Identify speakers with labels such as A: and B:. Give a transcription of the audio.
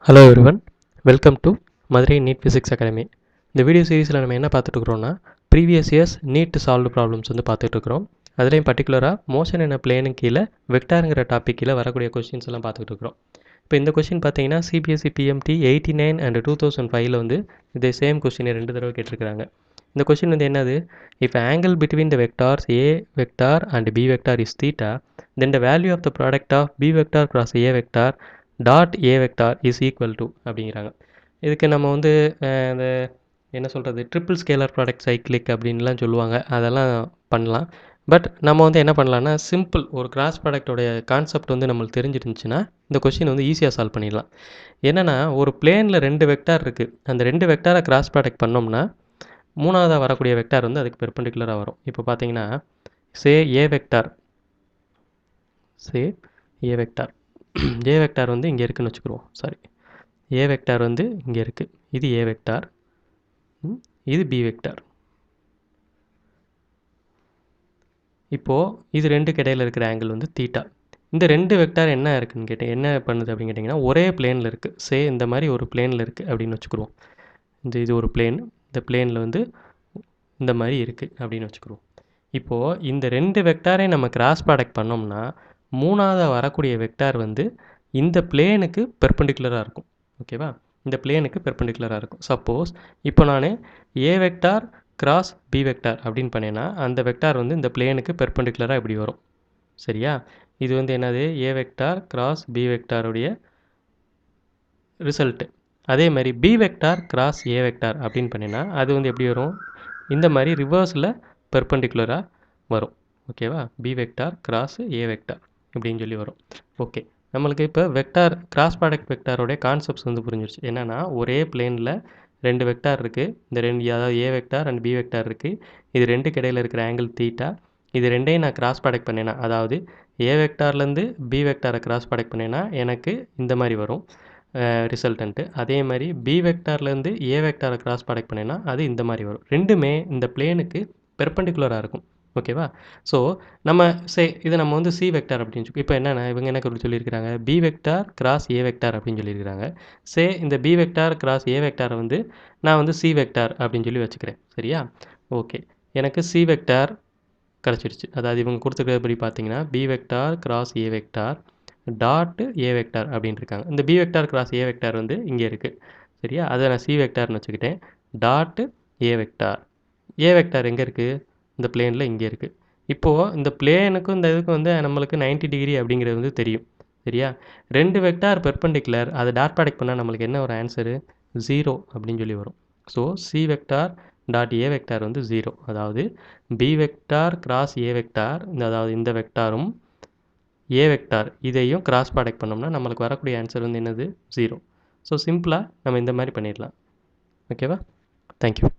A: Hello everyone, welcome to Madurai NEET Physics Academy. இந்த video சீரிஸில் நம்ம என்ன பார்த்துட்டு இருக்கிறோம்னா previous years NEET solved problems வந்து பார்த்துட்டு இருக்கிறோம். அதுலேயும் பர்டிகுலராக மோஷன் என்ன பிளேனுக்கு கீழே வெக்டாருங்கிற டாபிக் கீழே வரக்கூடிய கொஸ்டின்ஸ் எல்லாம் பார்த்துட்டு இருக்கிறோம். இப்போ இந்த கொஸ்டின் பார்த்தீங்கன்னா சிபிஎஸ்சி பிஎம்டி 89 அண்ட் 2005 வந்து இதே சேம் கொஸ்டினை 2 தடவை கேட்டிருக்கிறாங்க. இந்த கொஸ்டின் வந்து என்னது, if angle between the vectors A vector and B vector is theta, then the value of the product of B vector cross A vector dot A vector is equal to அப்படிங்கிறாங்க. இதுக்கு நம்ம வந்து இந்த என்ன சொல்கிறது, triple scalar product cyclic அப்படின்லாம் சொல்லுவாங்க, அதெல்லாம் பண்ணலாம். பட் நம்ம வந்து என்ன பண்ணலான்னா, சிம்பிள் ஒரு கிராஸ் ப்ராடக்டோடைய கான்செப்ட் வந்து நம்மளுக்கு தெரிஞ்சிருந்துச்சுன்னா இந்த கொஸ்டின் வந்து ஈஸியாக சால்வ் பண்ணிடலாம். என்னென்னா, ஒரு பிளேனில் 2 வெக்டார் இருக்குது, அந்த 2 வெக்டாரை கிராஸ் ப்ராடக்ட் பண்ணோம்னா மூணாவதாக வரக்கூடிய வெக்டார் வந்து அதுக்கு பெர்பெண்டிகுலராக வரும். இப்போ பார்த்தீங்கன்னா சே ஏ வெக்டார் ஏ வெக்டார் வந்து இங்கே இருக்குதுன்னு வச்சுக்கிடுவோம். ஏ வெக்டார் வந்து இங்கே இருக்குது, இது ஏ வெக்டார், இது பி வெக்டார். இப்போது இது ரெண்டுக்கு இடையில் இருக்கிற ஆங்கிள் வந்து தீட்டா. இந்த 2 வெக்டார் என்ன இருக்குதுன்னு என்ன பண்ணுது அப்படின்னு கேட்டிங்கன்னா, ஒரே பிளேனில் இருக்குது. சே இந்த மாதிரி ஒரு பிளேனில் இருக்குது அப்படின்னு வச்சுக்கிடுவோம். இது ஒரு பிளேன், இந்த பிளேனில் வந்து இந்த மாதிரி இருக்குது அப்படின்னு வச்சுக்கிடுவோம். இப்போது இந்த 2 வெக்டாரை நம்ம கிராஸ் ப்ராடக்ட் பண்ணோம்னா மூணாவதாக வரக்கூடிய வெக்டார் வந்து இந்த பிளேனுக்கு பெர்பெண்டிகுலராக இருக்கும். ஓகேவா, இந்த பிளேனுக்கு பெர்பெண்டிகுலராக இருக்கும். சப்போஸ் இப்போ நான் ஏ வெக்டார் கிராஸ் பி வெக்டார் அப்படின்னு பண்ணேன்னா அந்த வெக்டார் வந்து இந்த பிளேனுக்கு பெர்பெண்டிகுலராக இப்படி வரும். சரியா, இது வந்து என்னது, ஏ வெக்டார் கிராஸ் பி வெக்டாருடைய ரிசல்ட்டு. அதே மாதிரி B vector cross A vector அப்படின்னு பண்ணினா அது வந்து எப்படி வரும், இந்த மாதிரி ரிவர்ஸில் பெர்பெண்டிகுலராக வரும். ஓகேவா, B vector cross A vector இப்படின்னு சொல்லி வரும். ஓகே, நம்மளுக்கு இப்போ வெக்டார் கிராஸ் ப்ராடக்ட் வெக்டாரோடைய கான்செப்ட்ஸ் வந்து புரிஞ்சிருச்சு. என்னென்னா, ஒரே பிளேனில் 2 வெக்டார் இருக்குது, இந்த 2 அதாவது ஏ வெக்டார் அண்ட் பி வெக்டார் இருக்குது, இது ரெண்டுக்கு இடையில் இருக்கிற ஆங்கிள் தீட்டா. இது ரெண்டையும் நான் கிராஸ் ப்ராடக்ட் பண்ணேன்னா, அதாவது ஏ வெக்டார்லேருந்து பி வெக்டாரை கிராஸ் ப்ராடக்ட் பண்ணேன்னா எனக்கு இந்த மாதிரி வரும் ரிசல்டன்ட்டு. அதே மாதிரி பி வெக்டார்லேருந்து ஏ வெக்டாரை கிராஸ் ப்ராடக்ட் பண்ணேன்னா அது இந்த மாதிரி வரும். ரெண்டுமே இந்த பிளேனுக்கு பெர்பெண்டிகுலராக இருக்கும். ஓகேவா, ஸோ நம்ம இதை நம்ம வந்து சி வெக்டார் அப்படின்னு சொல்லி, இப்போ என்னென்னா இவங்க என்ன சொல்லியிருக்கிறாங்க, B vector cross A vector அப்படின்னு சொல்லியிருக்கிறாங்க. இந்த பி வெக்டார் கிராஸ் ஏ வெக்டாரை வந்து நான் வந்து சி வெக்டார் அப்படின்னு சொல்லி வச்சுக்கிறேன். சரியா, ஓகே, எனக்கு சி வெக்டார் கிடச்சிருச்சு. அதாவது இவங்க கொடுத்துருக்கிறபடி பார்த்தீங்கன்னா B vector cross A vector dot A vector அப்படின்னு இருக்காங்க. இந்த B vector cross A vector வந்து இங்கே இருக்குது. சரியா, அதை நான் சி வெக்டார்னு வச்சுக்கிட்டேன். டாட் ஏ வெக்டார் எங்கே இருக்குது, இந்த பிளேனில் இங்கே இருக்குது. இப்போது இந்த பிளேனுக்கும் இந்த இதுக்கும் வந்து நம்மளுக்கு 90 டிகிரி அப்படிங்கிறது வந்து தெரியும். சரியா, 2 வெக்டார் பெர்பெண்டிகுலர், அதை டாட் ப்ராடக்ட் பண்ணால் நம்மளுக்கு என்ன ஒரு ஆன்சரு 0 அப்படின்னு சொல்லி வரும். So C vector dot A vector வந்து 0. அதாவது B vector cross A vector, அதாவது இந்த வெக்டாரும் ஏ வெக்டார் இதையும் கிராஸ் ப்ராடக்ட் பண்ணோம்னா நம்மளுக்கு வரக்கூடிய ஆன்சர் வந்து என்னது 0. ஸோ சிம்பிளாக நம்ம இந்த மாதிரி பண்ணிடலாம். ஓகேவா, தேங்க்யூ.